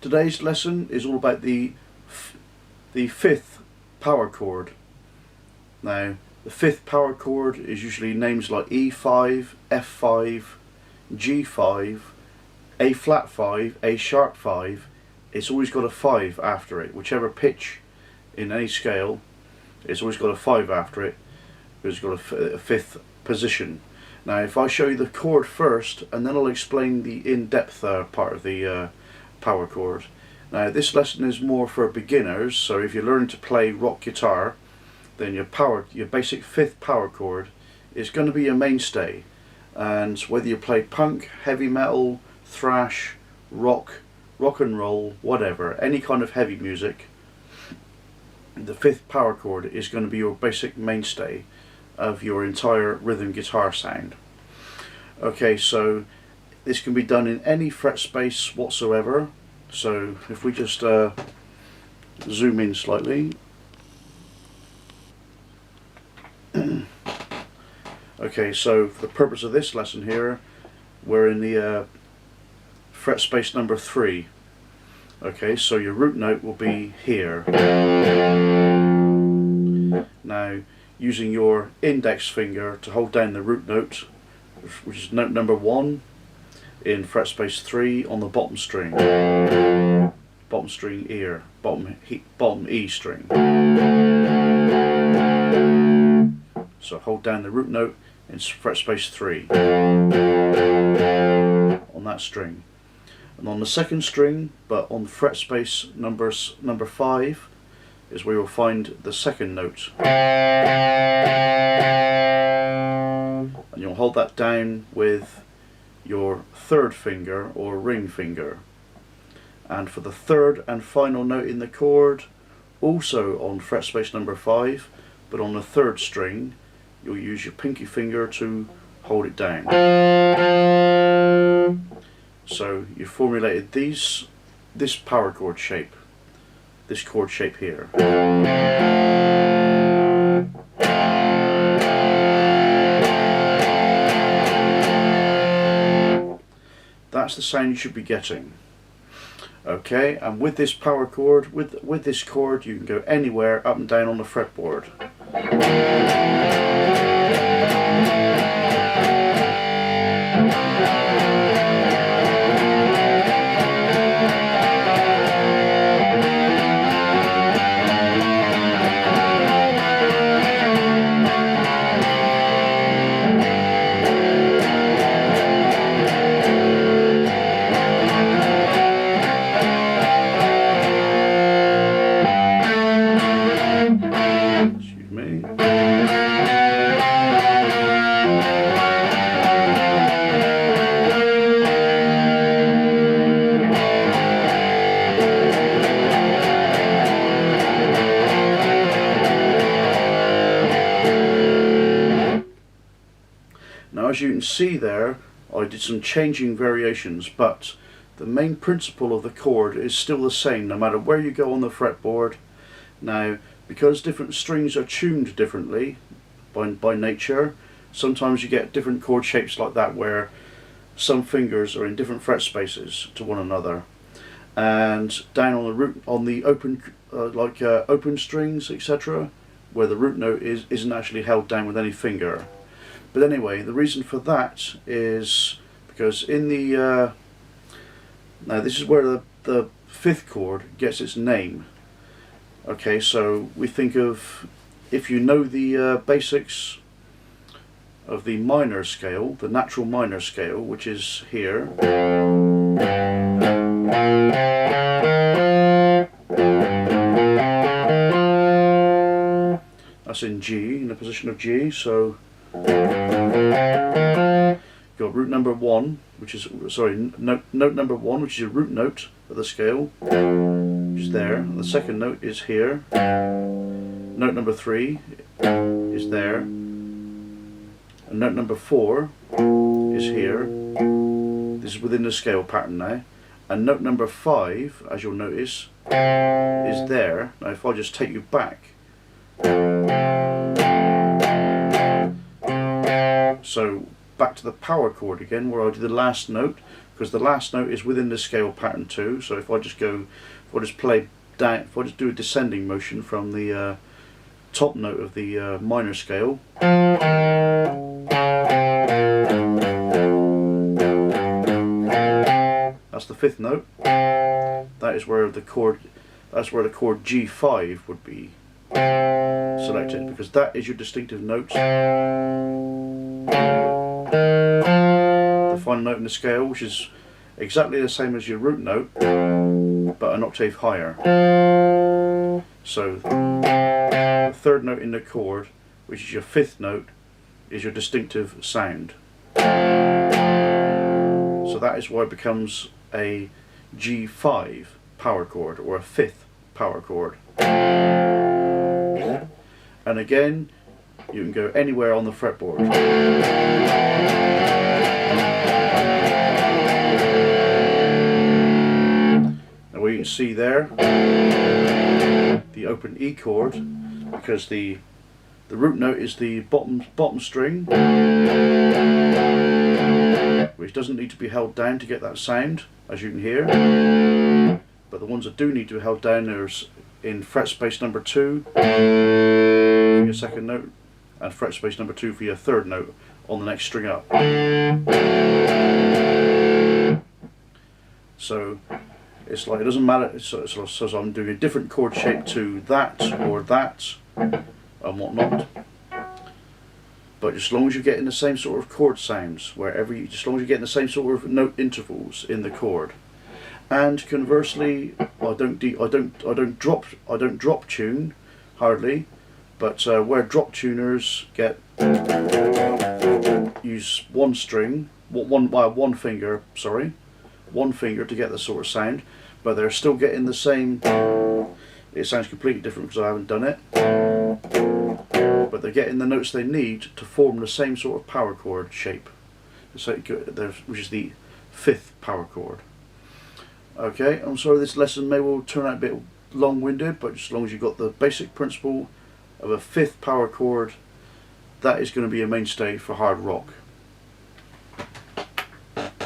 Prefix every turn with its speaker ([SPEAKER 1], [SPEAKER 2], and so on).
[SPEAKER 1] Today's lesson is all about the fifth power chord. Now, the fifth power chord is usually names like E5, F5, G5, A flat 5, A sharp 5. It's always got a 5 after it. Whichever pitch in any scale, it's always got a 5 after it. It's got a fifth position. Now, if I show you the chord first, and then I'll explain the in-depth part of the power chord. Now, this lesson is more for beginners, so if you're learning to play rock guitar, then your basic fifth power chord is going to be your mainstay. And whether you play punk, heavy metal, thrash, rock and roll, whatever, any kind of heavy music, the fifth power chord is going to be your basic mainstay of your entire rhythm guitar sound. Okay, so this can be done in any fret space whatsoever. So if we just zoom in slightly. Okay, so for the purpose of this lesson here, we're in the fret space number 3. Okay, so your root note will be here. Now, using your index finger to hold down the root note, which is note number 1 in fret space 3 on the bottom string. Bottom string ear, bottom E string. So hold down the root note in fret space 3 on that string. And on the second string, but on fret space number 5, is where you'll find the second note. And you'll hold that down with your third finger or ring finger. And for the third and final note in the chord, also on fret space number 5, but on the third string, you'll use your pinky finger to hold it down. So you formulated this power chord shape, this chord shape here. That's the sound you should be getting. Okay, and with this power chord, with this chord, you can go anywhere up and down on the fretboard. Excuse me. Now, as you can see there, I did some changing variations, but the main principle of the chord is still the same no matter where you go on the fretboard. Now, because different strings are tuned differently by nature, sometimes you get different chord shapes like that where some fingers are in different fret spaces to one another. And down on the root, on the open open strings, etc., where the root note isn't actually held down with any finger. But anyway, the reason for that is because in the now this is where the fifth chord gets its name. Okay, so we think of, if you know the basics of the minor scale, the natural minor scale, which is here. That's in G, in the position of G, so you've got root number 1, which is, sorry, note number 1, which is a root note of the scale, which is there, and the second note is here. Note number 3 is there, and note number 4 is here. This is within the scale pattern now, and note number 5, as you'll notice, is there. Now if I just take you back, so back to the power chord again, where I did the last note. because the last note is within the scale pattern too. So if I just play down, if I just do a descending motion from the top note of the minor scale, that's the 5th note. That is where the chord, that's where the chord G5 would be selected, because that is your distinctive note, the final note in the scale, which is exactly the same as your root note but an octave higher. So the 3rd note in the chord, which is your 5th note, is your distinctive sound. So that is why it becomes a G5 power chord, or a 5th power chord. And again, you can go anywhere on the fretboard. Now what you can see there, the open E chord, because the root note is the bottom string, which doesn't need to be held down to get that sound, as you can hear. But the ones that do need to be held down are in fret space number 2 for your 2nd note, and fret space number 2 for your 3rd note on the next string up. So it's like, it doesn't matter, so I'm doing a different chord shape to that or that and whatnot. But as long as you're getting the same sort of chord sounds, as long as you're getting the same sort of note intervals in the chord. And conversely, I don't drop tune hardly, but where drop tuners use one finger to get the sort of sound, but they're still getting the same. It sounds completely different because I haven't done it, but they're getting the notes they need to form the same sort of power chord shape, which is the 5th power chord. Okay, I'm sorry this lesson may well turn out a bit long-winded, but as long as you've got the basic principle of a 5th power chord, that is going to be a mainstay for hard rock.